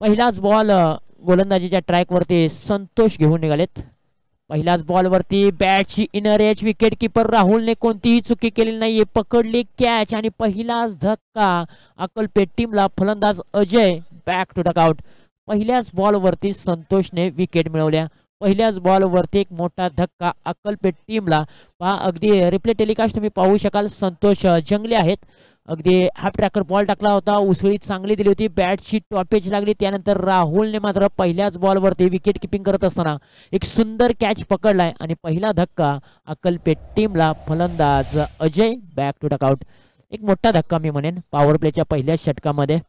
पहिलाच बॉल गोलंदाजीच्या ट्रॅकवरती संतोष घेऊन निघालेत. पहिल्याच बॉलवरती बॅटची इनर एज. विकेट किपर राहुलने कोणतीही चुकी केलेली नाहीये. पकडली कॅच आणि पहिलाच धक्का अक्कलपेट टीमला. फलंदाज Ajay back to duck out. पहिल्याच बॉलवरती संतोषने विकेट मिळवल्या. पहिल्याच बॉलवरती एक मोठा धक्का अक्कलपेट टीमला. पहा अगदी रिप्ले टेलिकास्ट तुम्ही पाहू शकाल. संतोष जंगले आहेत. अगदी हाफ ट्रॅकर बॉल टाकला होता. उसळी चांगली दिली होती. बॅटची टॉपेज लागली. त्यानंतर राहुलने मात्र पहिल्याच बॉलवरती विकेट किपिंग करत असताना एक सुंदर कॅच पकडलाय आणि पहिला धक्का अक्कलपेट टीमला. फलंदाज Ajay back to duck out. एक मोठा धक्का मी म्हणेन पॉवर प्लेच्या पहिल्याच षटकामध्ये.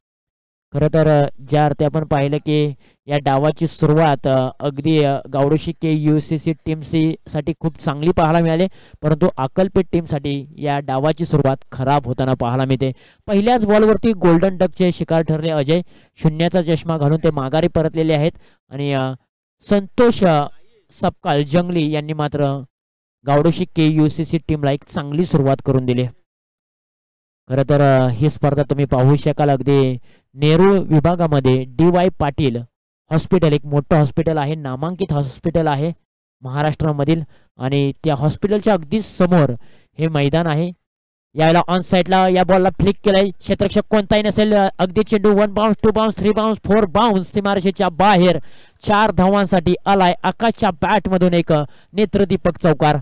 खरं तर ज्या अर्थी आपण पाहिलं की या डावाची सुरुवात अगदी गावडोशी के UCC टीमसाठी खूप चांगली पाहायला मिळाली, परंतु अक्कलपेट टीमसाठी या डावाची सुरुवात खराब होताना पाहायला मिळते. पहिल्याच बॉलवरती गोल्डन डकचे शिकार ठरले अजय. शून्याचा चष्मा घालून ते माघारी परतलेले आहेत आणि संतोष सपकाळ जंगली यांनी मात्र गावडोशी के UCC टीमला एक चांगली सुरुवात करून दिली. खरं तर ही स्पर्धा तुम्ही पाहू शकाल. अगदी नेरूळ विभागामध्ये DY पाटील हॉस्पिटल एक मोठं हॉस्पिटल आहे. नामांकित हॉस्पिटल आहे महाराष्ट्रामधील आणि त्या हॉस्पिटलच्या अगदी समोर हे मैदान आहे. याला ऑन साइडला या बॉलला फ्लिक केलाय. क्षेत्ररक्षक कोणताही नसेल. अगदी चेंडू 1 बाउन्स 2 बाउन्स 3 बाउन्स 4 बाउन्स सीमारेषेच्या बाहेर. 4 धावांसाठी आलाय. आकाशच्या बॅट मधून एक नेत्रदीपक चौकार.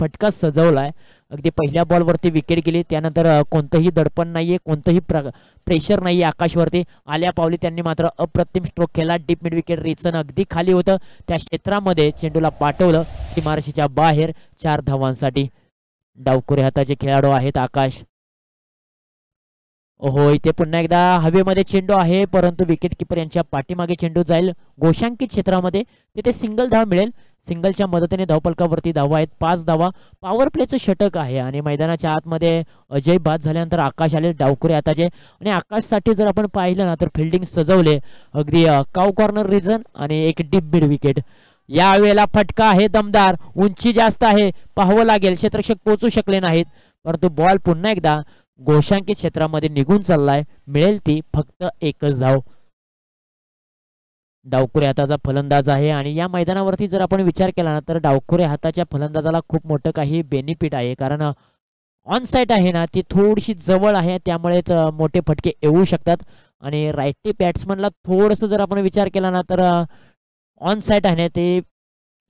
फटका सजवलाय. अगदी पहिल्या बॉलवरती विकेट गेली. त्यानंतर कोणतंही दडपण नाहीये, कोणतंही प्रेशर नाहीये आकाशवरती. आल्या पावली त्यांनी मात्र अप्रतिम स्ट्रोक केला. डीप मिड विकेट रिचन अगदी खाली होतं. त्या क्षेत्रामध्ये चेंडूला पाठवलं सीमारेषेच्या बाहेर 4 धावांसाठी. डावखुरे हाताचे खेळाडू आहेत आकाश. हो इथे पुन्हा एकदा हवेमध्ये चेंडू आहे, परंतु विकेट किपर यांच्या पाठीमागे चेंडू जाईल गोशांकित क्षेत्रामध्ये. तिथे सिंगल धाव मिळेल. सिंगलच्या मदतीने धावफलकावरती धावा आहेत 5 धावा. पॉवर प्लेचं षटक आहे आणि मैदानाच्या आतमध्ये अजय बाद झाल्यानंतर आकाश आले डावखुरे हाताचे. आणि आकाशसाठी जर आपण पाहिलं ना तर फिल्डिंग सजवले अगदी काव कॉर्नर रिजन आणि एक डीप मिड विकेट. यावेळेला फटका आहे दमदार. उंची जास्त आहे, पाहावं लागेल. क्षेत्ररक्षक पोहोचू शकले नाहीत, परंतु बॉल पुन्हा एकदा गोशांकित क्षेत्रामध्ये निघून चाललाय. मिळेल ती फक्त एकच धाव. डावखुरे हाताचा फलंदाज आहे आणि या मैदानावरती जर आपण विचार केला ना तर डावखुरे हाताच्या फलंदाजाला खूप मोठं काही बेनिफिट आहे. कारण ऑन साइड आहे ना ती थोडीशी जवळ आहे, त्यामुळे मोठे फटके येऊ शकतात. आणि राईटी बॅट्समनला थोडंसं जर आपण विचार केला ना तर ऑन साइड आहे ना ते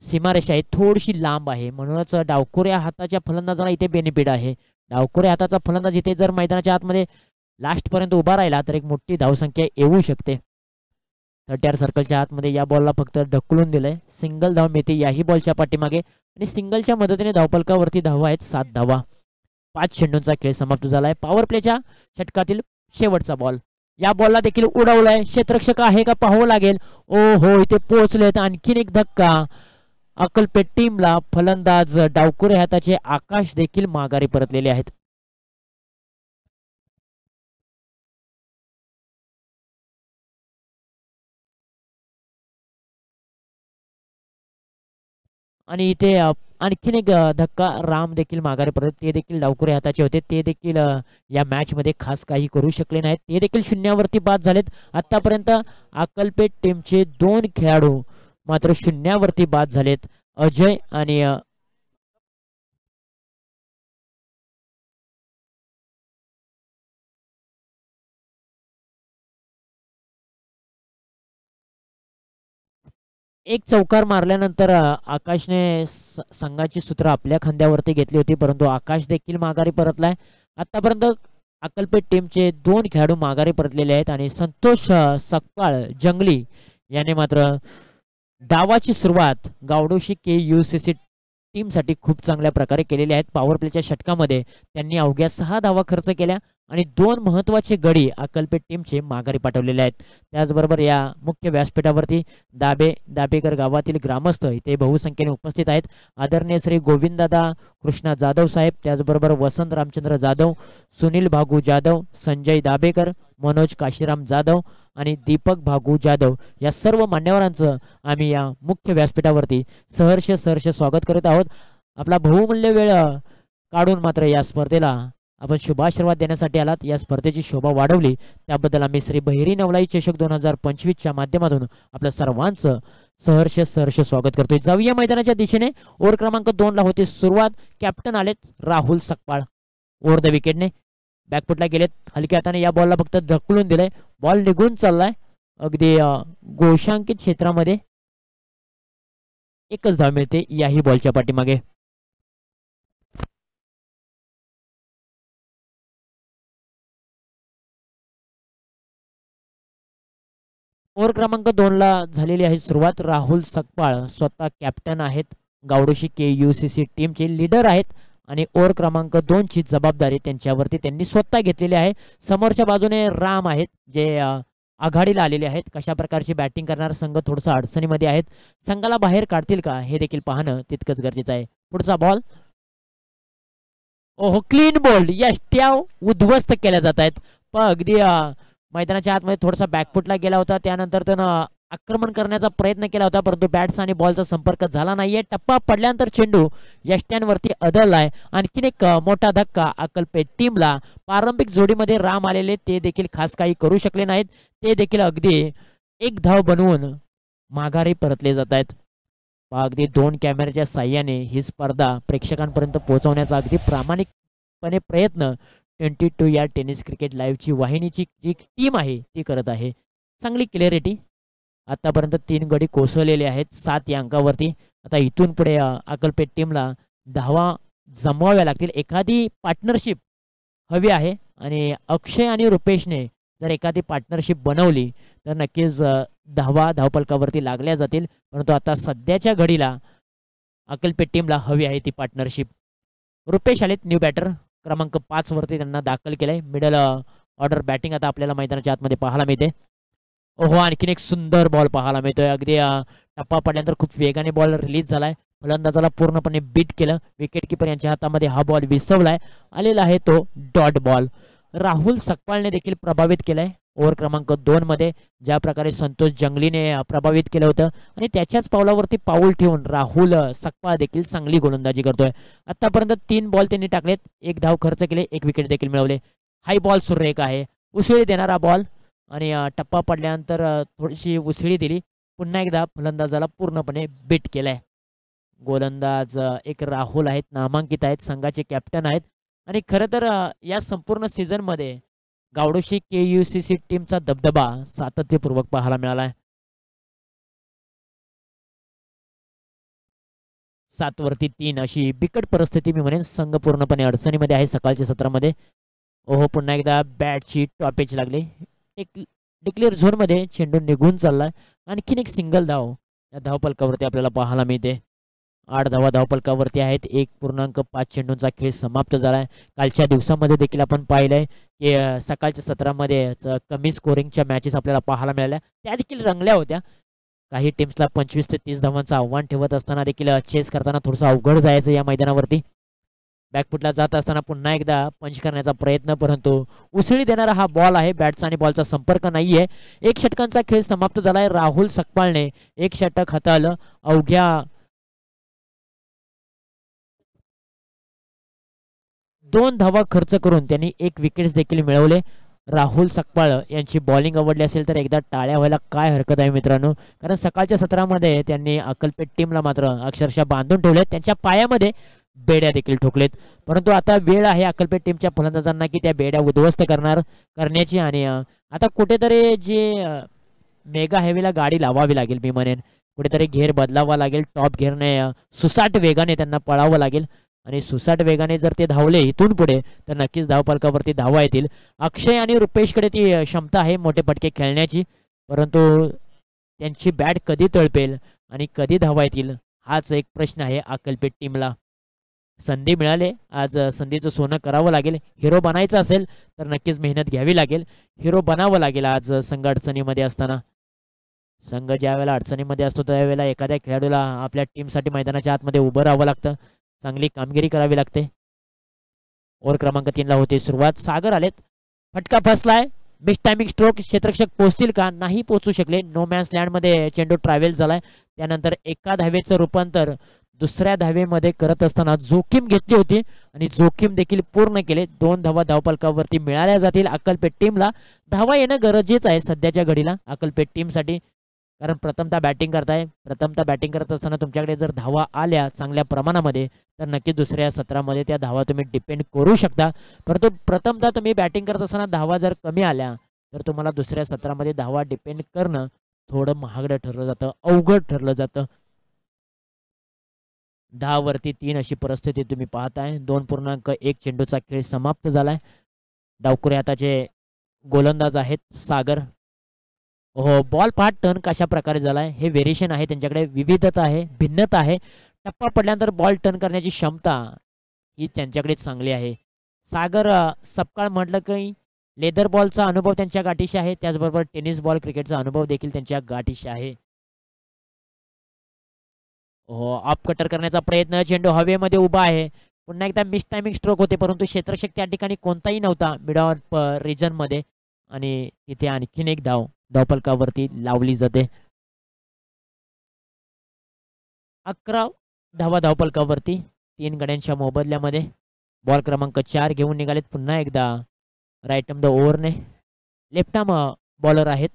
सीमारेषा आहे थोडीशी लांब आहे, म्हणूनच डावखुरे हाताच्या फलंदाजाला इथे बेनिफिट आहे. डावखुरे हाताचा फलंदाज इथे जर मैदानाच्या आतमध्ये लास्ट पर्यंत उभा राहिला तर एक मोठी धावसंख्या येऊ शकते. 30 सर्कलच्या आतमध्ये या बॉलला फक्त ढकलून दिलंय. सिंगल धाव मिळते याही बॉलच्या पाठीमागे आणि सिंगलच्या मदतीने धावफलकावरती धावा आहेत 7 धावा. 5 चेंडूंचा खेळ समाप्त झालाय. पॉवर प्लेच्या षटकातील शेवटचा बॉल. या बॉलला देखील उडवलाय. क्षेत्ररक्षक आहे का पाहावं लागेल. ओ हो इथे पोहोचलेत. आणखीन एक धक्का अक्कलपेट टीमला. फलंदाज डावखुरे हाताचे आकाश देखील माघारी परतलेले आहेत. आणि इथे आणखीन एक धक्का राम देखील माघारी परत. ते देखील डावखुरे हाताचे होते. ते देखील या मॅच मध्ये खास काही करू शकले नाहीत. ते देखील शून्यावरती बाद झालेत. आतापर्यंत अक्कलपेट टीमचे 2 खेळाडू मात्र शून्यावरती बाद झालेत. अजय आणि एक चौकार मारल्यानंतर आकाशने संघाची सूत्र आपल्या खांद्यावरती घेतली होती, परंतु आकाश देखील माघारी परतलाय. आतापर्यंत अक्कलपेट टीमचे 2 खेळाडू माघारी परतलेले आहेत आणि संतोष सपकाळ जंगली याने मात्र डावाची सुरुवात गावडोशी के UCC टीमसाठी खूप चांगल्या प्रकारे केलेले आहेत. पॉवर प्लेच्या षटकामध्ये त्यांनी अवघ्या 6 धावा खर्च केल्या आणि 2 महत्त्वाचे गडी अक्कलपेट टीमचे माघारी पाठवलेले आहेत. त्याचबरोबर या मुख्य व्यासपीठावरती दाबेकर गावातील ग्रामस्थ इथे बहुसंख्येने उपस्थित आहेत. आदरणीय श्री गोविंददादा कृष्णा जाधव साहेब, त्याचबरोबर वसंत रामचंद्र जाधव, सुनील भागू जाधव, संजय दाबेकर, मनोज काशीराम जाधव आणि दीपक भागू जाधव या सर्व मान्यवरांचं आम्ही या मुख्य व्यासपीठावरती सहर्ष स्वागत करत आहोत. आपला बहुमूल्य वेळ काढून मात्र या स्पर्धेला आपण शुभाशीर्वाद देण्यासाठी आलात, या स्पर्धेची शोभा वाढवली त्याबद्दल आम्ही श्री बहिरी नवलाई चषक 2025च्या माध्यमातून आपल्या सर्वांचं सहर्ष स्वागत करतोय. जाऊया मैदानाच्या दिशेने. ओव्हर क्रमांक 2 ला होते सुरुवात. कॅप्टन आलेत राहुल सकपाळ. ओव्हर द विकेटने बॅकफुटला गेलेत. हलक्या हाताने या बॉलला फक्त ढकलून दिलंय. बॉल निघून चाललाय अगदी गोशांकित क्षेत्रामध्ये. एकच धाव मिळते याही बॉलच्या पाठीमागे. ओव्हर क्रमांक 2 ला झालेली आहे सुरुवात. राहुल सकपाळ स्वतः कॅप्टन आहेत, गावडोशी KUCC टीमचे लीडर आहेत आणि ओव्हर क्रमांक 2 ची जबाबदारी त्यांच्यावरती त्यांनी स्वतः घेतलेली आहे. समोरच्या बाजूने राम आहेत जे आघाडीला आलेले आहेत. कशा प्रकारची बॅटिंग करणार संघ थोडंसं अडचणीमध्ये आहेत. संघाला बाहेर काढतील का हे देखील पाहणं तितकंच गरजेचं आहे. पुढचा बॉल. ओहो, क्लीन बॉल. यष्ट्या उद्ध्वस्त केल्या जात आहेत. पण अगदी मैदानाच्या आतमध्ये थोडासा बॅकफुटला गेला होता. त्यानंतर त्यानं आक्रमण करण्याचा प्रयत्न केला होता परंतु बॅट्स आणि बॉलचा संपर्क झाला नाहीये. टप्पा पडल्यानंतर चेंडू यष्ट्यांवरती आदळलाय. आणखीन एक मोठा धक्का अक्कलपेट टीमला. प्रारंभिक जोडीमध्ये राम आलेले ते देखील खास काही करू शकले नाहीत. ते देखील अगदी एक धाव बनवून माघारी परतले जात आहेत. अगदी 2 कॅमेऱ्याच्या साह्याने ही स्पर्धा प्रेक्षकांपर्यंत पोहोचवण्याचा अगदी प्रामाणिकपणे प्रयत्न 22 या टेनिस क्रिकेट लाईव्हची वाहिनीची जी टीम आहे ती करत आहे. चांगली क्लिअरिटी. आतापर्यंत 3 गडी कोसळलेले आहेत 7 या अंकावरती. आता इथून पुढे अक्कलपेट टीमला धावा जमवाव्या लागतील. एखादी पार्टनरशिप हवी आहे आणि अक्षय आणि रुपेशने जर एखादी पार्टनरशिप बनवली तर नक्कीच धावा धावपलकावरती लागल्या जातील. परंतु आता सध्याच्या घडीला अक्कलपेट टीमला हवी आहे ती पार्टनरशिप. रुपेश आलेत न्यू बॅटर. क्रमांक 5 वरती त्यांना दाखल केलंय. मिडल ऑर्डर बॅटिंग आता आपल्याला मैदानाच्या आतमध्ये पाहायला मिळते. ओहो, आणखीन एक सुंदर बॉल पाहायला मिळतोय. अगदी टप्पा पडल्यानंतर खूप वेगाने बॉल रिलीज झालाय. फलंदाजाला पूर्णपणे बीट केलं. विकेट किपर यांच्या हातामध्ये हा बॉल विसवलाय. आलेला आहे तो डॉट बॉल. राहुल सकपाळने देखील प्रभावित केलाय. ओव्हर क्रमांक 2 मध्ये ज्या प्रकारे संतोष जंगलीने प्रभावित केलं होतं आणि त्याच्याच पावलावरती पाऊल ठेवून राहुल सकपाळ देखील चांगली गोलंदाजी करतोय. आतापर्यंत 3 बॉल त्यांनी टाकलेत. 1 धाव खर्च केले, 1 विकेट देखील मिळवले. हाय बॉल सुरेख आहे. उसळी देणारा बॉल आणि टप्पा पडल्यानंतर थोडीशी उसळी दिली. पुन्हा एकदा फलंदाजाला पूर्णपणे बीट केलाय. गोलंदाज एक राहुल आहेत, नामांकित आहेत, संघाचे कॅप्टन आहेत आणि खरं तर या संपूर्ण सीझन मध्ये गावडोशी KUCC टीमचा दबदबा सातत्यपूर्वक पाहायला मिळालाय. 7 वरती 3 अशी बिकट परिस्थिती मी म्हणेन. संघ पूर्णपणे अडचणीमध्ये आहे सकाळच्या सत्रामध्ये. ओहो, पुन्हा एकदा बॅटची टॉपेज लागली. एक डिक्लेअर झोन मध्ये चेंडू निघून चाललाय. आणखीन एक सिंगल धाव या धावपलकावरती आपल्याला पाहायला मिळते. 8 धावा धावपलकावरती आहेत. 1.5 चेंडूंचा खेळ समाप्त झालाय. कालच्या दिवसामध्ये देखील आपण पाहिलंय की सकाळच्या सत्रामध्ये कमी स्कोरिंगच्या मॅचेस आपल्याला पाहायला मिळाल्या. त्या देखील रंगल्या होत्या. काही टीम्सला 25 ते 30 धावांचं आव्हान ठेवत असताना देखील चेस करताना थोडंसं अवघड जायचं या मैदानावरती. बॅकफुटला जात असताना पुन्हा एकदा पंच करण्याचा प्रयत्न परंतु उसळी देणारा हा बॉल आहे. बॅटचा आणि बॉलचा संपर्क नाहीये. 1 षटकांचा खेळ समाप्त झालाय. राहुल सकपाळने 1 षटक हाताळलं. अवघ्या 2 धावा खर्च करून त्यांनी 1 विकेट्स देखील मिळवले. राहुल सकपाळ यांची बॉलिंग आवडली असेल तर एकदा टाळ्या व्हायला काय हरकत आहे मित्रांनो. कारण सकाळच्या सत्रामध्ये त्यांनी अक्कलपेट टीमला मात्र अक्षरशः बांधून ठेवले. त्यांच्या पायामध्ये बेड्या देखील ठोकलेत. परंतु आता वेळ आहे अक्कलपेट टीमच्या फलंदाजांना की त्या बेड्या उद्ध्वस्त करण्याची आणि आता कुठेतरी जे मेगा हेवीला गाडी लावावी लागेल मी म्हणेन. कुठेतरी घेर बदलावा लागेल. टॉप घेरने सुसाट वेगाने त्यांना पळावं लागेल आणि सुसाट वेगाने जर ते धावले इथून पुढे तर नक्कीच धावपलकावरती धावा येतील. अक्षय आणि रुपेशकडे ती क्षमता आहे मोठे फटके खेळण्याची. परंतु त्यांची बॅट कधी तळपेल आणि कधी धावा येतील हाच एक प्रश्न आहे अक्कलपेट टीमला. संधी मिळाले, आज संधीचं सोनं करावं लागेल. हिरो बनायचं असेल तर नक्कीच मेहनत घ्यावी लागेल. हिरो बनावं लागेल आज संघ अडचणीमध्ये असताना. संघ ज्या वेळेला अडचणीमध्ये असतो त्यावेळेला एखाद्या खेळाडूला आपल्या टीमसाठी मैदानाच्या आतमध्ये उभं राहावं लागतं. चांगली कामगिरी करावी लागते. ओव्हर क्रमांक 3 ला होते सुरुवात. सागर आलेत. फटका फसलाय. Mistiming stroke. क्षेत्ररक्षक पोहोचतील का? नाही पोहोचू शकले. नो मॅन्स लँड मध्ये चेंडू ट्रॅव्हल झालाय. त्यानंतर एका धावेचं रूपांतर दुसऱ्या धावेमध्ये करत असताना जोखीम घेतली होती आणि जोखीम देखील पूर्ण केले. 2 धावा धावफलकावरती मिळाल्या जातील अक्कलपेट टीमला. धावा येणं गरजेचं आहे सध्याच्या घडीला अक्कलपेट टीमसाठी, कारण प्रथमतः बॅटिंग करताय. प्रथमतः बॅटिंग करत असताना तुमच्याकडे जर धावा आल्या चांगल्या प्रमाणामध्ये तर नक्कीच दुसऱ्या सत्रामध्ये त्या धावा तुम्ही डिपेंड करू शकता. परंतु प्रथमतः तुम्ही बॅटिंग करत असताना धावा जर कमी आल्या तर तुम्हाला दुसऱ्या सत्रामध्ये धावा डिपेंड करणं थोडं महागडं ठरलं जातं, अवघड ठरलं जातं. 10 वरती 3 अशी परिस्थिती तुम्ही पाहताय. 2.1 चेंडूचा खेळ समाप्त झालाय. डावखुरे हाताचे गोलंदाज आहेत सागर. हो, बॉल पाहत टर्न कशा प्रकारे झालाय हे व्हेरिएशन आहे, त्यांच्याकडे विविधता आहे, भिन्नता आहे. टप्पा पडल्यानंतर बॉल टर्न करण्याची क्षमता ही त्यांच्याकडे चांगली आहे. सागर सपकाळ म्हटलं की लेदर बॉलचा अनुभव त्यांच्या गाठीशी आहे, त्याचबरोबर टेनिस बॉल क्रिकेटचा अनुभव देखील त्यांच्या गाठीशी आहे. हो, ऑफ कटर करण्याचा प्रयत्न, चेंडू हवेमध्ये उभा आहे. पुन्हा एकदा मिस टायमिंग स्ट्रोक होते, परंतु क्षेत्ररक्षक त्या ठिकाणी कोणताही नव्हता मिड ऑफ रिजन मध्ये आणि तिथे आणखीन एक धाव धावफलकावरती लावली जाते. 11 धावा धावफलकावरती 3 गड्यांच्या मोबदल्यामध्ये. बॉल क्रमांक 4 घेऊन निघालेत पुन्हा एकदा राईट आर्म द ओव्हरने. लेफ्ट आर्म बॉलर आहेत.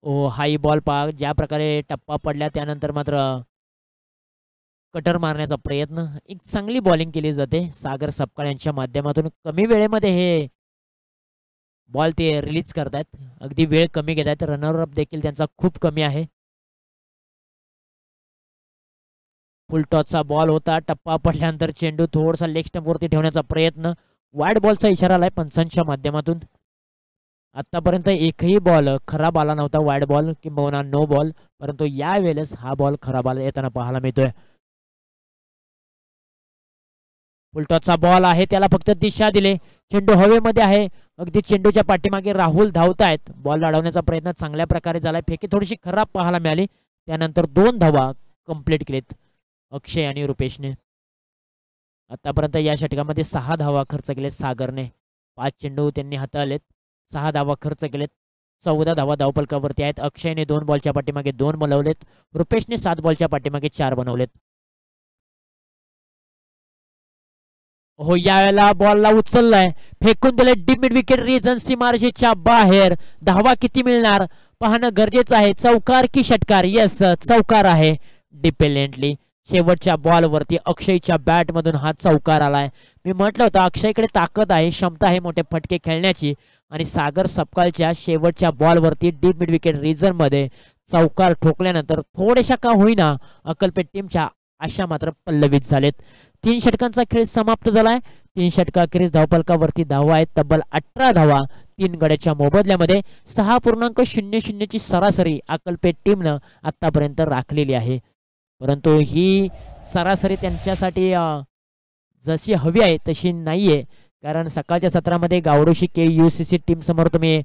ओ, हाई बॉल पहा ज्या प्रकारे टप्पा पडल्या त्यानंतर मात्र कटर मारण्याचा प्रयत्न. एक चांगली बॉलिंग केली जाते सागर सपकाळ यांच्या माध्यमातून. कमी वेळेमध्ये हे बॉल ते रिलीज करतायत, अगदी वेळ कमी घेत आहेत. रनर अप देखील त्यांचा खूप कमी आहे. फुल टॉसचा बॉल होता, टप्पा पडल्यानंतर चेंडू थोडासा लेग स्टंपवरती ठेवण्याचा प्रयत्न. वाईड बॉलचा इशारा आलाय पंचांच्या माध्यमातून. आतापर्यंत एकही बॉल खराब आला नव्हता, वाईड बॉल किंवा नो बॉल, परंतु या वेळेस हा बॉल खराब आला येताना पाहायला मिळतोय. फुलटॉसचा बॉल आहे, त्याला फक्त दिशा दिले. चेंडू हवेमध्ये आहे, अगदी चेंडूच्या पाठीमागे राहुल धावतायत. बॉल अडवण्याचा प्रयत्न चांगल्या प्रकारे झालाय, फेकी थोडीशी खराब पाहायला मिळाली. त्यानंतर 2 धावा कंप्लीट केलीत अक्षय आणि रुपेशने. आतापर्यंत या षटकामध्ये 6 धावा खर्च केलेत सागरने. 5 चेंडू त्यांनी हाताळलेत, 6 धावा खर्च केलेत. 14 धावा धावफलकावरती आहेत. अक्षयने 2 बॉलच्या पाठीमागे 2 बनवलेत, रुपेशने 7 बॉलच्या पाठीमागे 4 बनवलेत. हो, यावेळेला बॉलला उचललाय, फेकून दिले डीप मिड विकेट रिजन सीमारेषेच्या बाहेर. धावा किती मिळणार पाहणं गरजेचं आहे. चौकार की षटकार? येस, चौकार आहे. डिपेंडेंटली शेवटच्या बॉलवरती अक्षयच्या बॅट मधून हा चौकार आलाय. मी म्हटलं होतं अक्षयकडे ताकद आहे, क्षमता आहे मोठे फटके खेळण्याची, आणि सागर सपकाळच्या शेवटच्या बॉलवरती डीप मिड विकेट रिजन मध्ये चौकार ठोकल्यानंतर थोड्याशा का होईना अक्कलपेट टीमच्या आशा मात्र पल्लवित झालेत. 3 षटकांचा खेळ समाप्त झालाय. 3 षटकाखेरीज धावफलकावरती धावा आहेत तब्बल 18 धावा 3 गड्याच्या मोबदल्यामध्ये. 6.00 ची सरासरी अक्कलपेट टीमनं आतापर्यंत राखलेली आहे, परंतु ही सरासरी त्यांच्यासाठी जशी हवी आहे तशी नाहीये, कारण सकाळच्या सत्रामध्ये गावडोशी KUCC टीम समोर तुम्ही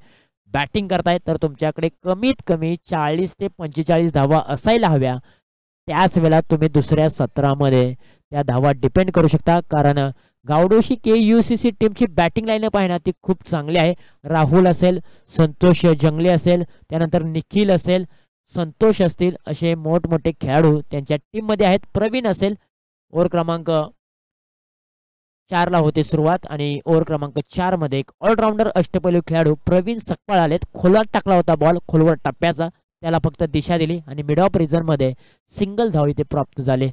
बॅटिंग करताय तर तुमच्याकडे कमीत कमी 40 ते 45 धावा असायला हव्या. त्याच वेळेला तुम्ही दुसऱ्या सत्रामध्ये त्या धावा डिपेंड करू शकता, कारण गावडोशी KUCC टीमची बॅटिंग लाईनअप आहे ना ती खूप चांगली आहे. राहुल असेल, संतोष जंगले असेल, त्यानंतर निखिल असेल, संतोष असतील, असे मोठमोठे खेळाडू त्यांच्या टीम मध्ये आहेत. प्रवीण असेल, ओव्हर क्रमांक 4 ला होते सुरुवात, आणि ओव्हर क्रमांक 4 मध्ये एक ऑलराऊंडर अष्टपैलू खेळाडू प्रवीण सकपाळ आलेत. खोलात टाकला होता बॉल, खोलवर टप्प्याचा, त्याला फक्त दिशा दिली आणि मिड ऑफ रिजन मध्ये सिंगल धाव इथे प्राप्त झाले.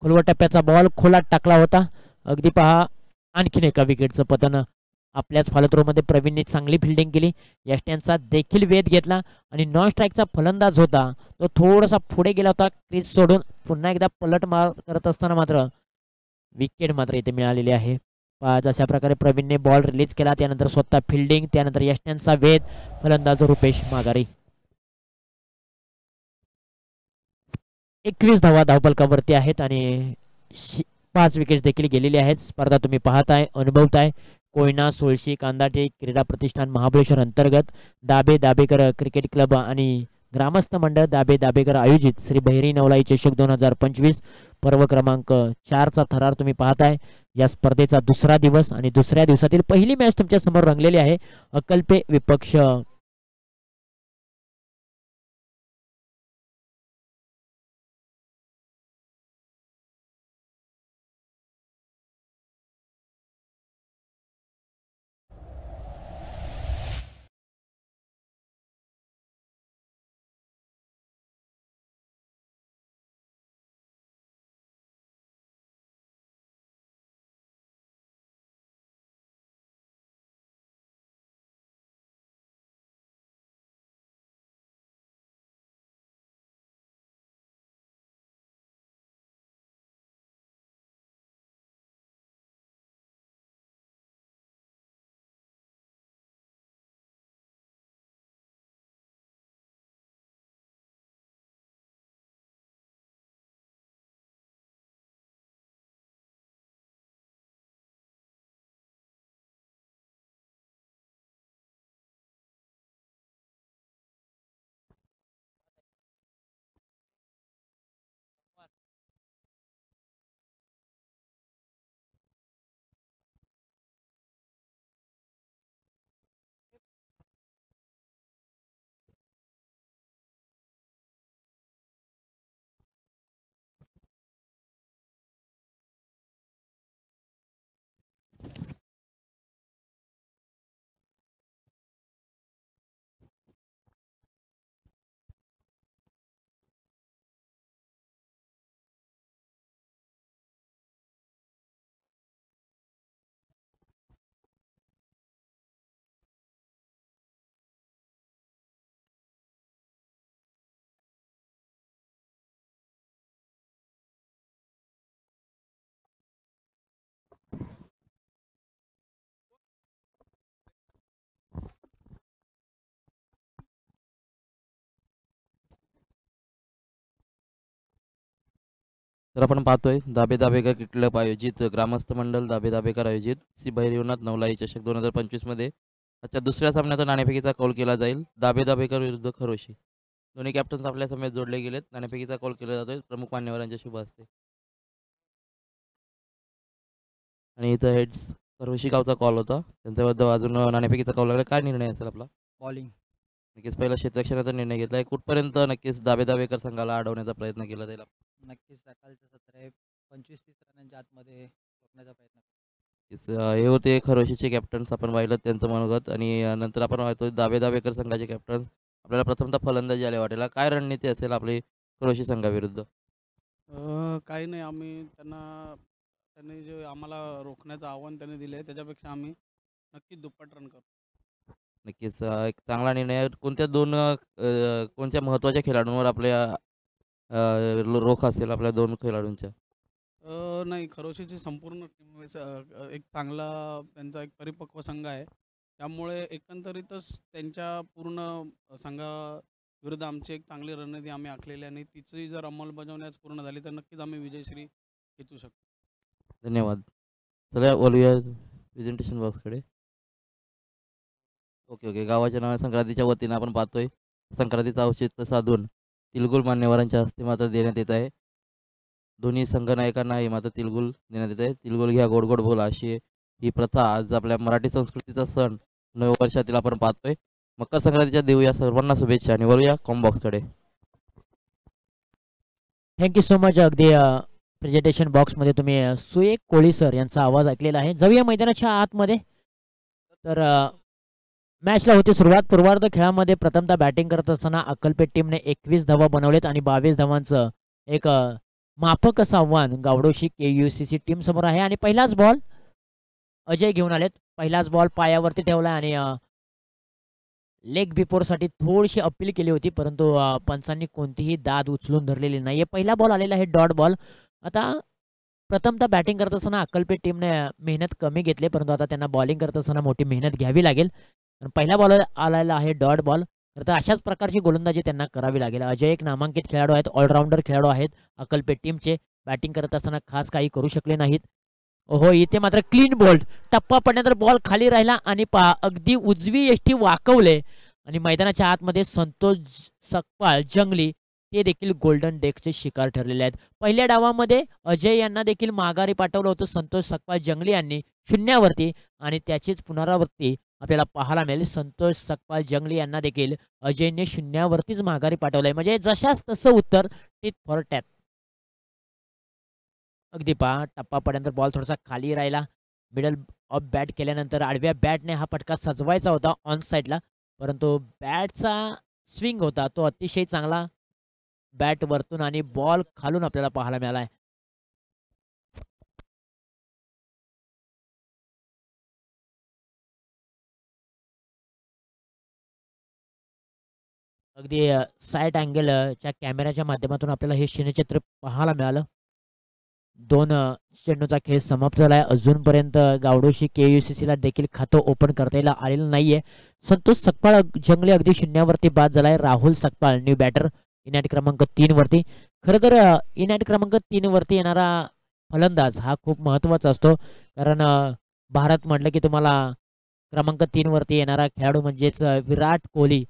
खोलवर टप्प्याचा बॉल खोलात टाकला होता. अगदी पहा आणखीन एका विकेटचं पतन. आपल्याच फलत्रोमध्ये प्रवीणने चांगली फिल्डिंग केली. यष्ट्यांचा देखील वेध घेतला आणि नॉन स्ट्राईकचा फलंदाज होता तो थोडासा पुढे गेला होता क्रीज सोडून. पुन्हा एकदा पलट मार करत असताना मात्र विकेट मात्र इथे मिळालेली आहे. जशा प्रकारे प्रवीणने बॉल रिलीज केला त्यानंतर स्वतः फिल्डिंग त्यानंतर यष्ट्यांचा वेध फलंदाज रुपेश माघारी. 21 धावा धावफलकावरती आहेत आणि 5 विकेट्स देखील गेलेली आहेत. स्पर्धा तुम्ही पाहताय अनुभवताय. कोयना सोळशी कांदाटे क्रीडा प्रतिष्ठान महाबळेश्वर अंतर्गत दाबेकर क्रिकेट क्लब आणि ग्रामस्थ मंडळ दाबेकर आयोजित श्री बहिरी नवलाई चषक 2025 पर्व क्रमांक 4चा थरार तुम्ही पाहताय. या स्पर्धेचा दुसरा दिवस आणि दुसऱ्या दिवसातील पहिली मॅच तुमच्या समोर रंगलेली आहे. अकल्पे विपक्ष तर आपण पाहतोय दाबेकर क्लब आयोजित ग्रामस्थ मंडळ दाबेकर आयोजित श्री भैरवनाथ नवलाई चषक 2025 मध्ये आजच्या दुसऱ्या सामन्याचा नाणेफेकीचा कौल केला जाईल. दाबेकर विरुद्ध खरोशी. दोन्ही कॅप्टन्स आपल्या समेत जोडले गेलेत. नाणेफेकीचा कौल केला जातोय प्रमुख मान्यवरांच्या शुभ हस्ते. आणि इथं हेड्स खरोशी गावचा कॉल होता त्यांच्याबद्दल अजून नाणेफेकीचा कौल लागला. काय निर्णय असेल आपला? बॉलिंग. नक्कीच पहिला क्षेत्ररक्षणाचा निर्णय घेतलाय. कुठपर्यंत नक्कीच दाबेकर संघाला अडवण्याचा प्रयत्न केला जाईल? नक्कीच सकाळचं सत्र आहे 25-30 रनांच्या आतमध्ये रोखण्याचा प्रयत्न हे होते खरोशीचे कॅप्टन्स आपण पाहिलं त्यांचं मनोगत. आणि नंतर आपण पाहतो दाबेकर संघाचे कॅप्टन्स. आपल्याला प्रथमतः फलंदाजी आल्या वाटेला काय रणनीती असेल आपली खरोशी संघाविरुद्ध? काही नाही, आम्ही त्यांनी जे आम्हाला रोखण्याचं आव्हान त्यांनी दिलं आहे त्याच्यापेक्षा आम्ही नक्कीच दुप्पट रन करू. नक्कीच एक चांगला निर्णय आहे. कोणत्या महत्त्वाच्या खेळाडूंवर आपल्या रोख असेल आपल्या दोन खेळाडूंच्या? नाही, खरोशीची संपूर्ण टीम एक चांगला त्यांचा एक परिपक्व संघ आहे. त्यामुळे एकंदरीतच त्यांच्या पूर्ण संघाविरुद्ध आमची एक चांगली रणनीती आम्ही आखलेली आहे आणि तिची जर अंमलबजावणी आज पूर्ण झाली तर नक्कीच आम्ही विजयश्री खेचू शकतो. धन्यवाद. चला बोलूया प्रेझेंटेशन बॉक्सकडे. ओके. गावाच्या नावे संक्रांतीच्या वतीनं आपण पाहतोय संक्रांतीचा औचित्य साधून तिलगुल मान्यवरांच्या हस्ते मात्र देण्यात येत आहे. दोन्ही संघनायकांनाही मात्र तिलगुल देण्यात येत आहे. तिलगुल घ्या गोड गोड बोला अशी ही प्रथा आज आपल्या मराठी संस्कृतीचा सण नव्या वर्षातील आपण पाहतोय. मकर संक्रांतीच्या देऊया सर्वांना शुभेच्छा आणि वळूया कॉम्बॉक्सकडे. Thank you so much. अगदी प्रेझेंटेशन बॉक्समध्ये तुम्ही सुएक कोळी सर यांचा आवाज ऐकलेला आहे. जाऊया मैदानाच्या आतमध्ये. तर मॅचला होती सुरुवात. पूर्वार्ध खेळामध्ये प्रथमतः बॅटिंग करत असताना अक्कलपेट टीमने 21 धावा बनवलेत आणि 22 धावांचं एक माफक असं आव्हान गावडोशी KUCC टीम समोर आहे आणि पहिलाच बॉल अजय घेऊन आलेत. पहिलाच बॉल पायावरती ठेवला आणि लेग बिफोरसाठी थोडीशी अपील केली होती, परंतु पंचांनी कोणतीही दाद उचलून धरलेली नाहीये. पहिला बॉल आलेला आहे डॉट बॉल. आता प्रथमतः बॅटिंग करत असताना अक्कलपेट टीमने मेहनत कमी घेतली, परंतु आता त्यांना बॉलिंग करत असताना मोठी मेहनत घ्यावी लागेल. पहिला बॉल आलेला आहे डॉट बॉल. तर अशाच प्रकारची गोलंदाजी त्यांना करावी लागेल. अजय एक नामांकित खेळाडू आहेत, ऑलराऊंडर खेळाडू आहेत अक्कलपेट टीमचे. बॅटिंग करत असताना खास काही करू शकले नाहीत. हो, इथे मात्र क्लीन बोल्ड. टप्पा पडल्यानंतर बॉल खाली राहिला आणि अगदी उजवी यष्टी वाकवले आणि मैदानाच्या आतमध्ये संतोष सकपाळ जंगली ते देखील गोल्डन डेकचे शिकार ठरलेले आहेत. पहिल्या डावामध्ये अजय यांना देखील माघारी पाठवलं होतं संतोष सकपाळ जंगली यांनी शून्यावरती आणि त्याचीच पुनरावृत्ती आपल्याला पाहायला मिळेल. संतोष सकपाळ जंगली यांना देखील अजयने शून्यावरतीच माघारी पाठवलंय. म्हणजे जशास तसं उत्तर टिट फॉर टॅट. अगदी पहा टप्पा पडल्यानंतर बॉल थोडासा खाली राहिला. मिडल ऑफ बॅट केल्यानंतर आडव्या बॅटने हा फटका सजवायचा होता ऑन साईडला, परंतु बॅटचा स्विंग होता तो अतिशय चांगला बॅट वरतून आणि बॉल खालून आपल्याला पाहायला मिळालाय. अगदी साईड अँगलच्या कॅमेऱ्याच्या माध्यमातून आपल्याला हे क्षणचित्र पाहायला मिळालं. 2 चेंडूचा खेळ समाप्त झालाय. अजूनपर्यंत गावडोशी KUCCला देखील खातं ओपन करता आलेलं नाहीये. संतोष सकपाळ जंगली अगदी शून्यावरती बाद झालाय. Rahul Sakpal new batter in at क्रमांक 3 वरती. खरं तर इनॅट क्रमांक 3 वरती येणारा फलंदाज हा खूप महत्त्वाचा असतो, कारण भारत म्हटलं की तुम्हाला क्रमांक 3 वरती येणारा खेळाडू म्हणजेच विराट कोहली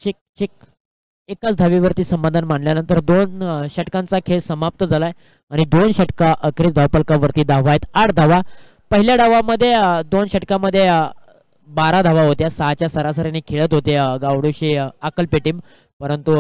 चिक चिक. एकाच धावेवरती समाधान मानल्यानंतर 2 षटकांचा खेळ समाप्त झालाय आणि 2 षटका अखेरीस धावफलकावरती धावा आहेत 8 धावा. पहिल्या डावामध्ये 2 षटकामध्ये 12 धावा होत्या. 6च्या सरासरीने खेळत होते गावडोशी अकल्पे टीम, परंतु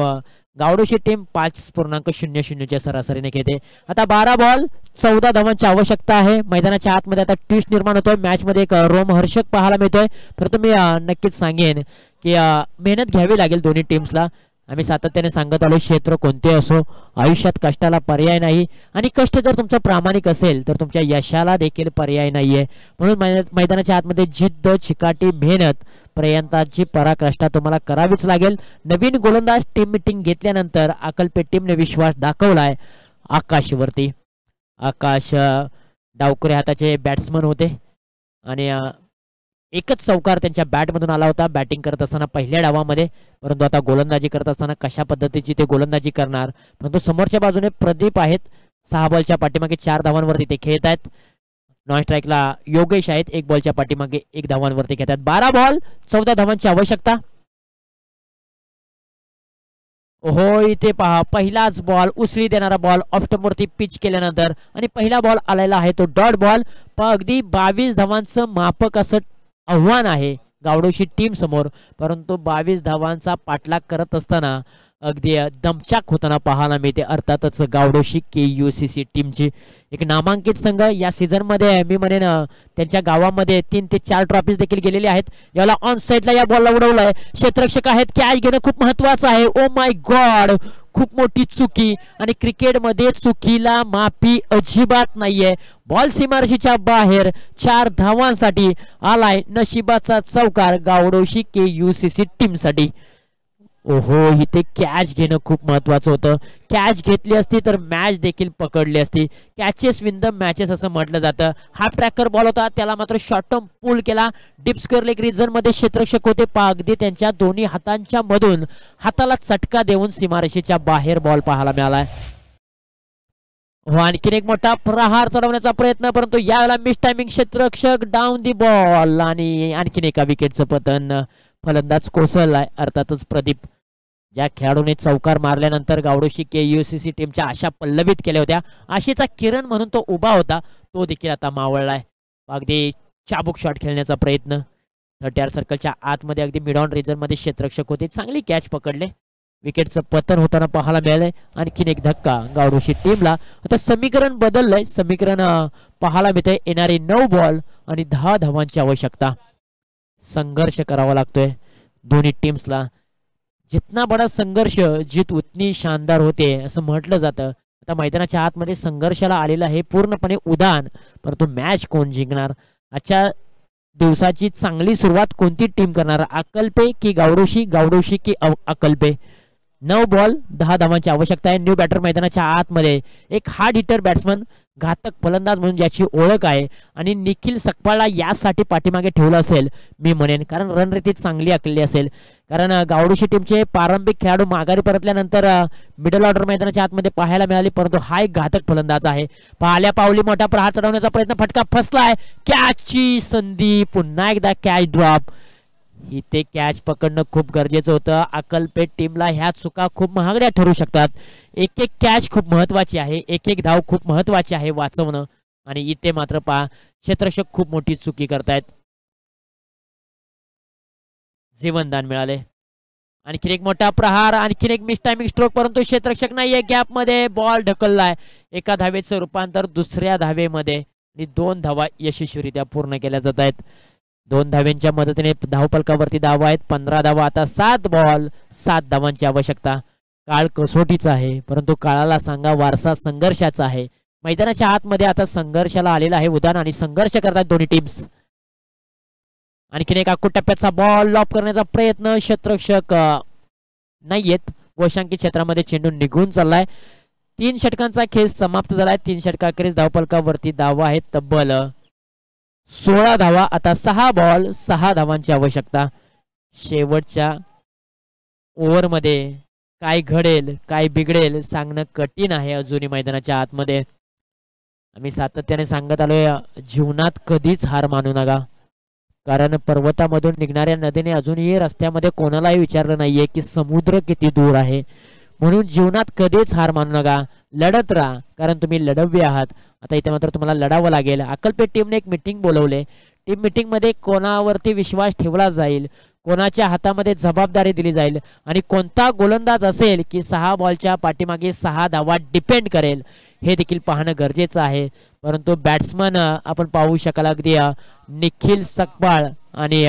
गावडोशी टीम 5.00च्या सरासरीने खेळते. आता 12 बॉल 14 धावांची आवश्यकता आहे. मैदानाच्या आतमध्ये आता ट्विस्ट निर्माण होतोय. मॅच मध्ये एक रोमहर्षक पाहायला मिळतोय. परंतु मी नक्कीच सांगेन की मेहनत घ्यावी लागेल दोन्ही टीम्सला. आम्ही सातत्याने सांगत आलो, क्षेत्र कोणते असो आयुष्यात कष्टाला पर्याय नाही आणि कष्ट जर तुमचं प्रामाणिक असेल तर तुमच्या यशाला देखील पर्याय नाहीये. म्हणून मैदानाच्या आतमध्ये जिद्द, चिकाटी, मेहनत, प्रयत्नाची पराकाष्ठा तुम्हाला करावीच लागेल. नवीन गोलंदाज टीम मीटिंग घेतल्यानंतर अकल्पे टीमने विश्वास दाखवलाय आकाशवरती. आकाश डावखुऱ्या हाताचे बॅट्समन होते आणि एकच चौकार त्यांच्या बॅटमधून आला होता बॅटिंग करत असताना पहिल्या डावामध्ये. परंतु आता गोलंदाजी करत असताना कशा पद्धतीची ते गोलंदाजी करणार. परंतु समोरच्या बाजूने प्रदीप आहेत. 6 बॉलच्या पाठीमागे 4 धावांवरती ते खेळत आहेत. नॉन स्ट्राईकला योगेश आहेत. 1 बॉलच्या पाठीमागे 1 धावांवरती खेळतात. 12 बॉल 14 धावांची आवश्यकता. हो, इथे पहा पहिलाच बॉल उसळी देणारा बॉल ऑफ्टमवरती पिच केल्यानंतर आणि पहिला बॉल आलेला आहे तो डॉट बॉल. अगदी 22 धावांचं माफक असं आव्हान आहे गावडोशी टीम समोर. परंतु 22 धावांचा पाठलाग करत असताना अगदी दमछाक होताना पाहायला मिळते. अर्थातच गावडोशी KUCC टीमची एक नामांकित संघ या सीझन मध्ये मी म्हणेन त्यांच्या गावामध्ये 3 ते 4 ट्रॉफीज देखील गेलेले आहेत. याला ऑन साइडला या बॉलला उडवलंय. क्षेत्ररक्षक आहेत. कॅच घेणं खूप महत्वाचं आहे. ओ माय गॉड, खूप मोठी चुकी आणि क्रिकेटमध्ये चुकीला माफी अजिबात नाहीये. बॉल सीमारेषेच्या बाहेर 4 धावांसाठी आलाय नशिबाचा चौकार गावडोशी KUCC टीमसाठी. ओहो, इथे कॅच घेणं खूप महत्वाचं होतं. कॅच घेतली असती तर मॅच देखील पकडली असती. कॅचेस विन द मॅचेस असं म्हटलं जातं. हा ट्रॅकर बॉल होता, त्याला मात्र शॉर्ट टर्म पुल केला. डिप्सकर लेग रिजन मध्ये क्षेत्ररक्षक होते. अगदी त्यांच्या दोन्ही हातांच्या मधून हाताला चटका देऊन सीमारेषेच्या बाहेर बॉल पाहायला मिळालाय. हो, आणखीन एक मोठा प्रहार चढवण्याचा प्रयत्न, परंतु यावेळेला मिस टायमिंग. क्षेत्ररक्षक डाऊन दी बॉल आणि आणखीन एका विकेटचं पतन. फलंदाज कोसळलाय अर्थातच प्रदीप. ज्या खेळाडूने चौकार मारल्यानंतर गावडोशी KUCC टीमच्या आशा पल्लवित केल्या होत्या, आशेचा किरण म्हणून तो उभा होता, तो देखील आता मावळलाय. अगदी चाबूक शॉट खेळण्याचा प्रयत्न. 30 सर्कलच्या आतमध्ये अगदी मिड ऑन रिजन मध्ये क्षेत्ररक्षक होते. चांगली कॅच पकडले. विकेटचं पतन होताना पाहायला मिळालंय. आणखीन एक धक्का गावडोशी टीमला. आता समीकरण बदललंय. समीकरण पाहायला मिळतंय. येणारे 9 बॉल आणि 10 धावांची आवश्यकता. संघर्ष करावा लागतोय दोन्ही टीम्सला. जितना बडा संघर्ष जीत उतनी शानदार होते असं म्हटलं जातं. आता मैदानाच्या आतमध्ये संघर्षाला आलेलं आहे पूर्णपणे उदान. परंतु मॅच कोण जिंकणार? आजच्या दिवसाची चांगली सुरुवात कोणती टीम करणार? अकल्पे की गावडोशी, गावडोशी की अकल्पे? 9 बॉल 10 धावांची आवश्यकता आहे. न्यू बॅटर मैदानाच्या आतमध्ये एक हार्ड हिटर बॅट्समन, घातक फलंदाज म्हणून ज्याची ओळख आहे आणि निखिल सकपाळला यासाठी पाठीमागे ठेवलं असेल मी म्हणेन, कारण रणनीती चांगली आखली असेल. कारण गावडोशी टीमचे प्रारंभिक खेळाडू माघारी परतल्यानंतर मिडल ऑर्डर मैदानाच्या आतमध्ये पाहायला मिळाली, परंतु हा एक घातक फलंदाज आहे. पाहिल्या पावली मोठा प्रहार चढवण्याचा प्रयत्न, फटका फसलाय. कॅचची संधी, पुन्हा एकदा कॅच ड्रॉप. इथे कॅच पकडणं खूप गरजेचं होतं. अकल्पेट टीमला ह्या चुका खूप महागड्या ठरू शकतात. एक एक कॅच खूप महत्वाची आहे, एक एक धाव खूप महत्वाची आहे वाचवणं. आणि इथे मात्र पहा क्षेत्ररक्षक खूप मोठी चुकी करतायत. जीवनदान मिळाले. आणखीन एक मोठा प्रहार, आणखीन एक मिस टायमिंग स्ट्रोक, परंतु क्षेत्ररक्षक नाहीये. गॅप मध्ये बॉल ढकललाय. एका धावेचं रूपांतर दुसऱ्या धावेमध्ये आणि 2 धावा यशस्वीरित्या पूर्ण केल्या जात आहेत. 2 धाव्यांच्या मदतीने धावफलकावरती धावा आहेत 15 धावा. आता 7 बॉल 7 धावांची आवश्यकता. काळ कसोटीचा आहे, परंतु काळाला सांगा वारसा संघर्षाचा आहे. मैदानाच्या आतमध्ये आता संघर्षाला आलेला आहे उदान आणि संघर्ष करतात दोन्ही टीम्स. आणखीन एक आखूड टप्प्याचा बॉल लॉप करण्याचा प्रयत्न. क्षेत्ररक्षक नाहीयेत. गोशांकी क्षेत्रामध्ये चेंडू निघून चाललाय. 3 षटकांचा खेळ समाप्त झालाय. 3 षटकाखेरीज धावफलकावरती धावा आहेत तब्बल 16 धावा. आता 6 बॉल 6 धावांची आवश्यकता. शेवटच्या ओव्हरमध्ये काय घडेल काय बिघडेल सांगणं कठीण आहे अजूनही मैदानाच्या आतमध्ये. आम्ही सातत्याने सांगत आलोय जीवनात कधीच हार मानू नका. कारण पर्वतामधून निघणाऱ्या नदीने अजूनही रस्त्यामध्ये कोणालाही विचारलं नाहीये की समुद्र किती दूर आहे. म्हणून जीवनात कधीच हार मानू नका, लढत राहा, कारण तुम्ही लढव्य आहात. आता इथे मात्र तुम्हाला लढावं लागेल. अक्कलपेट टीमने एक मीटिंग बोलवले. टीम मीटिंग मध्ये कोणावरती विश्वास ठेवला जाईल, कोणाच्या हातामध्ये जबाबदारी दिली जाईल आणि कोणता गोलंदाज असेल की 6 बॉलच्या पाठीमागे 6 धावा डिपेंड करेल हे देखील पाहणं गरजेचं आहे. परंतु बॅट्समन आपण पाहू शकाल अगदी निखिल सकपाळ आणि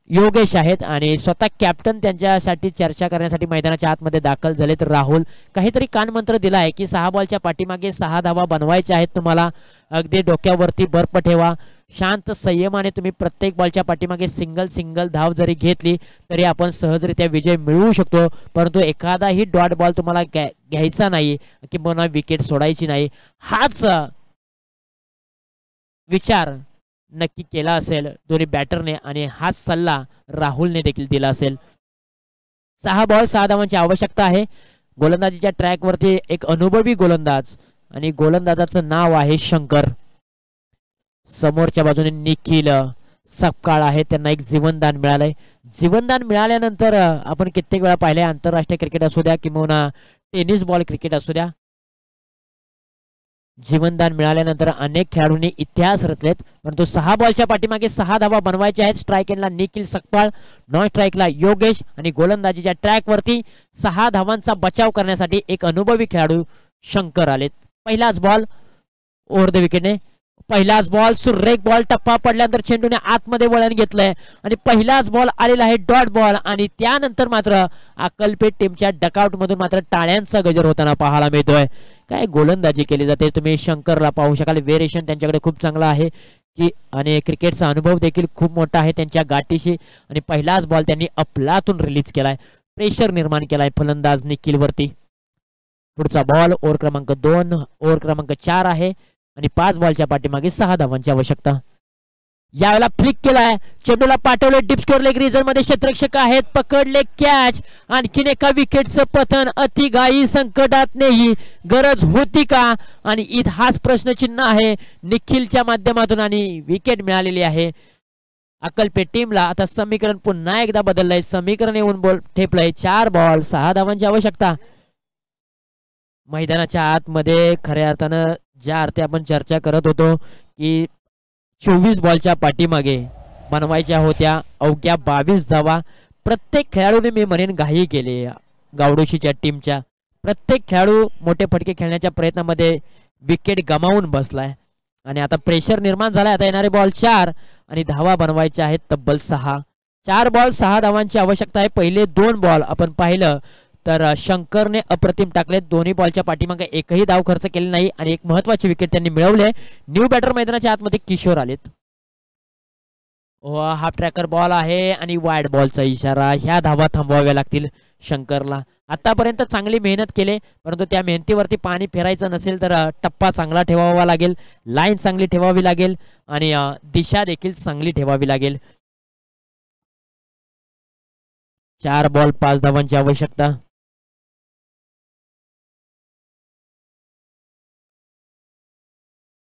योगेश आहेत आणि स्वतः कॅप्टन त्यांच्यासाठी चर्चा करण्यासाठी मैदानाच्या आतमध्ये दाखल झालेत. राहुल काहीतरी कानमंत्र दिला आहे की 6 बॉलच्या पाठीमागे 6 धावा बनवायच्या आहेत तुम्हाला. अगदी डोक्यावरती बर्फ ठेवा, शांत संयमाने तुम्ही प्रत्येक बॉलच्या पाठीमागे सिंगल धाव जरी घेतली तरी आपण सहजरित्या विजय मिळवू शकतो. परंतु एखादाही डॉट बॉल तुम्हाला घ्यायचा नाही किंवा विकेट सोडायची नाही, हाच विचार नक्की केला असेल दोन्ही बॅटरने आणि हाच सल्ला राहुलने देखील दिला असेल. 6 बॉल 6 धावांची आवश्यकता आहे. गोलंदाजीच्या ट्रॅकवरती एक अनुभवी गोलंदाज आणि गोलंदाजाचं नाव आहे शंकर. समोरच्या बाजूने निखिल सकपाळ आहे, त्यांना एक जीवनदान मिळालंय. जीवनदान मिळाल्यानंतर आपण कित्येक वेळा पाहिले, आंतरराष्ट्रीय क्रिकेट असू द्या किंवा टेनिस बॉल क्रिकेट असू द्या, जीवनदान मिळाल्यानंतर अनेक खेळाडूंनी इतिहास रचलेत. परंतु 6 बॉलच्या पाठीमागे 6 धावा बनवायच्या आहेत. स्ट्राईक एंडला निखिल सकपाळ, नॉन स्ट्राईकला योगेश आणि गोलंदाजीच्या ट्रॅकवरती 6 धावांचा बचाव करण्यासाठी एक अनुभवी खेळाडू शंकर आलेत. पहिलाच बॉल ओव्हर द विकेटने, पहिलाच बॉल सुरेख बॉल, टप्पा पडल्यानंतर चेंडूने आतमध्ये वळण घेतलंय आणि पहिलाच बॉल आलेला आहे डॉट बॉल. आणि त्यानंतर मात्र अक्कलपेट टीमच्या डकआउट मधून मात्र टाळ्यांचा गजर होताना पाहायला मिळतोय. काय गोलंदाजी केली जाते, तुम्ही शंकरला पाहू शकाल. व्हेरिएशन त्यांच्याकडे खूप चांगला आहे की आणि क्रिकेटचा अनुभव देखील खूप मोठा आहे त्यांच्या गाठीशी. आणि पहिलाच बॉल त्यांनी अफलातून रिलीज केलाय, प्रेशर निर्माण केलाय फलंदाज निखिल वरती. पुढचा बॉल ओव्हर क्रमांक 2, ओव्हर क्रमांक 4 आहे आणि 5 बॉलच्या पाठीमागे 6 धावांची आवश्यकता. यावेळेला फ्लिक केलाय, चेंडूला पाठवले डीप स्कोर लेग रिजन मध्ये, क्षेत्ररक्षक आहेत, पकडले कॅच. आणखीन एका विकेटचं पतन अतिघाई संकटात नाही, गरज होती का? आणि इथं हाच प्रश्नचिन्ह आहे निखिलच्या माध्यमातून आणि विकेट मिळालेली आहे अक्कलपेट टीमला. आता समीकरण पुन्हा एकदा बदललंय, समीकरण येऊन बॉल ठेपलंय. 4 बॉल 6 धावांची आवश्यकता. मैदानाच्या आतमध्ये खऱ्या अर्थानं ज्या अर्थी आपण चर्चा करत होतो की 24 बॉलच्या पाठीमागे बनवायच्या होत्या अवघ्या 22 धावा. प्रत्येक खेळाडूने मी म्हणेन घाई केली गावडोशीच्या टीमच्या. प्रत्येक खेळाडू मोठे फटके खेळण्याच्या प्रयत्नामध्ये विकेट गमावून बसलाय आणि आता प्रेशर निर्माण झालाय. आता येणारे बॉल 4 आणि धावा बनवायच्या आहेत तब्बल 6. 4 बॉल 6 धावांची आवश्यकता आहे. पहिले 2 बॉल आपण पाहिलं तर शंकरने अप्रतिम टाकले, दोन्ही बॉलच्या पाठीमागे एकही धाव खर्च केले नाही आणि एक महत्वाची विकेट त्यांनी मिळवले. न्यू बॅटर मैदानाच्या आतमध्ये किशोर आलेत. हाफ ट्रॅकर बॉल आहे आणि वाईड बॉलचा इशारा. ह्या धावा थांबवाव्या लागतील शंकरला. आतापर्यंत चांगली मेहनत केली, परंतु त्या मेहनतीवरती पाणी फेरायचं नसेल तर टप्पा चांगला ठेवावा लागेल, लाईन चांगली ठेवावी लागेल आणि दिशा देखील चांगली ठेवावी लागेल. 4 बॉल 5 धावांची आवश्यकता.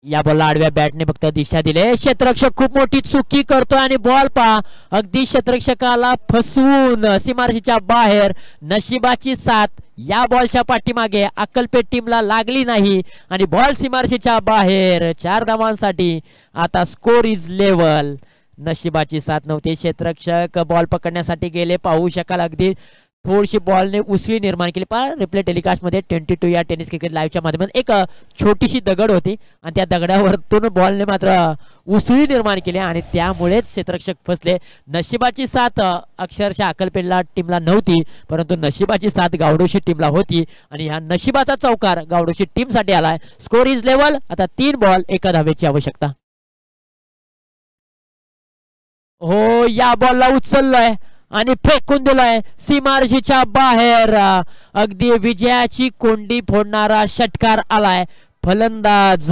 या बॉलला आडव्या बॅटने फक्त दिशा दिले. क्षेत्ररक्षक खूप मोठी चुकी करतोय आणि बॉल पहा अगदी क्षेत्ररक्षकाला फसवून सीमारेषेच्या बाहेर. नशिबाची साथ या बॉलच्या पाठीमागे अक्कलपेट टीमला लागली नाही आणि बॉल सीमारेषेच्या बाहेर. 4 धावांसाठी आता स्कोर इज लेवल. नशिबाची साथ नव्हती, क्षेत्ररक्षक बॉल पकडण्यासाठी गेले. पाहू शकाल अगदी थोडीशी बॉलने उसळी निर्माण केली. पहा रिप्ले टेलिकास्ट मध्ये 22 या टेनिस क्रिकेट लाईव्हच्या माध्यमातून एक छोटीशी दगड होती आणि त्या दगडावरतून बॉलने मात्र उसळी निर्माण केली आणि त्यामुळेच क्षेत्ररक्षक फसले. नशिबाची साथ अक्षरशः अक्कलपेटला टीमला नव्हती, परंतु नशिबाची साथ गावडोशी टीमला होती आणि हा नशिबाचा चौकार गावडोशी टीम साठी आलाय. Score is level. आता 3 बॉल 1 धावेची आवश्यकता. हो, या बॉलला उचललंय आणि फेकून दिलाय सीमारेषेच्या बाहेर. अगदी विजयाची कोंडी फोडणारा षटकार आलाय फलंदाज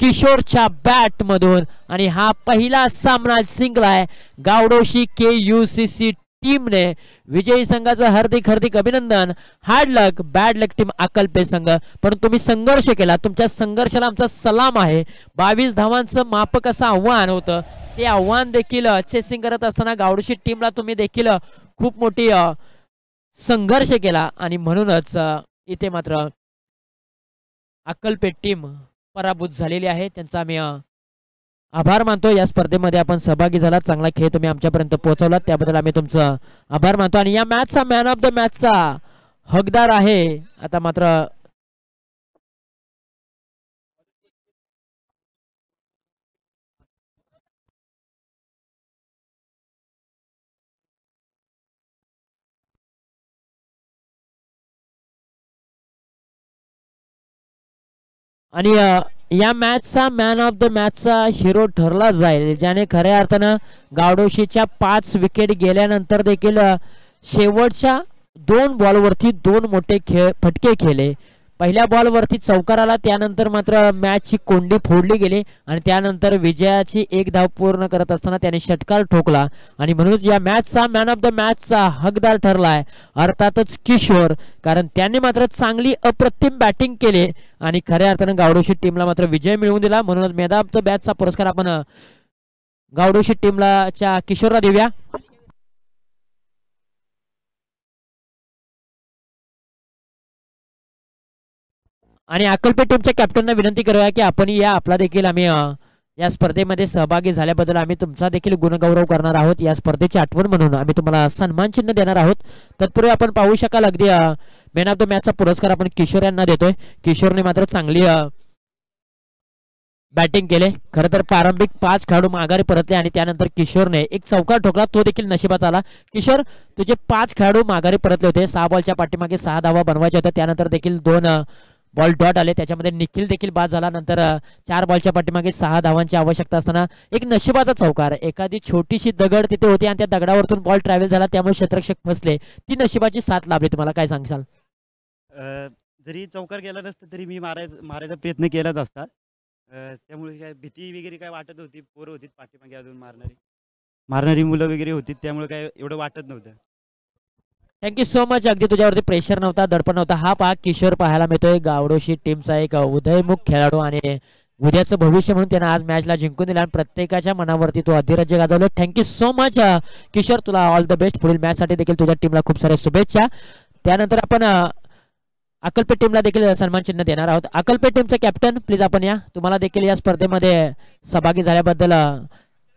किशोरच्या बॅट मधून आणि हा पहिला सामना जिंकलाय गावडोशी KUCC टीमने विजयी संघाचं हार्दिक हार्दिक अभिनंदन. हार्ड लक बॅड लक टीम अक्कलपेठ संघ, पण तुम्ही संघर्ष केला, तुमच्या संघर्षाला आमचा सलाम आहे. 22 धावांचं मापक असं आव्हान होतं, ते आव्हान देखील चेसिंग करत असताना गावडोशी टीमला तुम्ही देखील खूप मोठी संघर्ष केला आणि म्हणूनच इथे मात्र अक्कलपेठ टीम पराभूत झालेली आहे. त्यांचा आम्ही आभार मानतो. या स्पर्धेमध्ये आपण सहभागी झाला, चांगला खेळ तुम्ही आमच्यापर्यंत पोहोचवलात, त्याबद्दल आम्ही तुमचं आभार मानतो. आणि या मॅचचा मॅन ऑफ द मॅचचा हकदार आहे आता मात्र आणि या मॅचचा मॅन ऑफ द मॅचचा हिरो ठरला जाईल, ज्याने खऱ्या अर्थानं गावडोशीच्या 5 विकेट गेल्यानंतर देखील शेवटच्या 2 बॉलवरती 2 मोठे फटके खेळले. पहिल्या बॉलवरती चौकार आला, त्यानंतर मात्र मॅचची कोंडी फोडली गेली आणि त्यानंतर विजयाची 1 धाव पूर्ण करत असताना त्याने षटकार ठोकला आणि म्हणूनच या मॅचचा मॅन ऑफ द मॅचचा हकदार ठरलाय अर्थातच किशोर, कारण त्यांनी मात्र चांगली अप्रतिम बॅटिंग केली आणि खऱ्या अर्थानं गावडोशी टीमला मात्र विजय मिळवून दिला. म्हणूनच मॅन ऑफ द मॅचचा पुरस्कार आपण गावडोशी टीमला किशोरला देऊया. आणि अक्कलपेठ टीमच्या कॅप्टनना विनंती करूया की आपण आपला देखील आम्ही या स्पर्धेमध्ये सहभागी झाल्याबद्दल आम्ही तुमचा देखील गुणगौरव करणार आहोत. या स्पर्धेची आठवण म्हणून आम्ही तुम्हाला सन्मान चिन्ह देणार आहोत. तत्पूर्वी आपण पाहू शकाल अगदी मॅन ऑफ द मॅचचा पुरस्कार आपण किशोर यांना देतोय. किशोरने मात्र चांगली बॅटिंग केले. खरं तर प्रारंभिक 5 खेळाडू माघारी परतले आणि त्यानंतर किशोरने एक चौकार ठोकला, तो देखील नशिबाचा आला. किशोर, तुझे 5 खेळाडू माघारी परतले होते, 6 बॉलच्या पाठीमागे 6 धावा बनवायच्या होत्या, त्यानंतर देखील 2 बॉल डॉट आले, त्याच्यामध्ये निखिल देखील बाद झाला. नंतर 4 बॉलच्या पाठीमागे 6 धावांची आवश्यकता असताना एक नशिबाचा चौकार, एखादी छोटीशी दगड तिथे होती आणि त्या दगडावरतून बॉल ट्रॅव्हल झाला, त्यामुळे क्षेत्ररक्षक फसले. ती नशिबाची साथ लाभली. तुम्हाला काय सांगशाल? जरी चौकार गेला नसता तरी मी मारायचा प्रयत्न केलाच असता. त्यामुळे काय भीती वगैरे काय वाटत होती. पोरं होती पाठीमागे अजून मारणारी मुलं वगैरे होती, त्यामुळे काय एवढं वाटत नव्हतं. Thank you so much. अगदी तुझ्यावरती प्रेशर नव्हता, दडपण नव्हता. हा पहा किशोर पाहायला मिळतोय, गावडोशी टीमचा एक उदयमुख खेळाडू आणि उद्याचं भविष्य म्हणून त्यानं आज मॅचला जिंकून दिला आणि प्रत्येकाच्या मनावरती तो अधिराज्य गाजवलं. थँक्यू सो मच किशोर, तुला ऑल द बेस्ट. पुढील मॅचसाठी देखील तुझ्या टीमला खूप साऱ्या शुभेच्छा. त्यानंतर आपण अक्कलपेठ टीमला देखील सन्मान चिन्ह देणार आहोत. अक्कलपेठ टीमचे कॅप्टन प्लीज आपण या. तुम्हाला देखील या स्पर्धेमध्ये सहभागी झाल्याबद्दल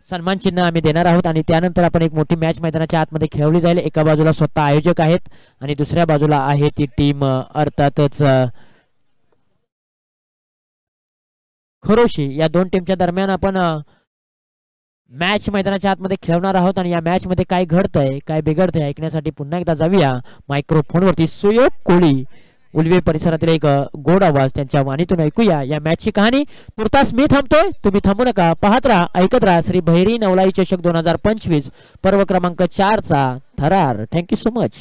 सन्मान चिन्ह आम्ही देणार आहोत. आणि त्यानंतर आपण एक मोठी मॅच मैदानाच्या आतमध्ये खेळवली जाईल. एका बाजूला स्वतः आयोजक आहेत आणि दुसऱ्या बाजूला आहे ती टीम अर्थातच खरोशी. या 2 टीमच्या दरम्यान आपण मॅच मैदानाच्या आतमध्ये खेळवणार आहोत आणि या मॅच मध्ये काय घडतंय काय बिघडतंय ऐकण्यासाठी पुन्हा एकदा जाऊया मायक्रोफोनवरती. सुयोग कोळी उलवे परिसरातील एक गोड आवाज त्यांच्या वाणीतून ऐकूया या मॅचची कहाणी. तुर्तास मी थांबतोय, तुम्ही थांबू नका. पाहत राहा, ऐकत राहा श्री भैरी नवलाई चषक 2025 पर्व क्रमांक 4 चा थरार. Thank you so much.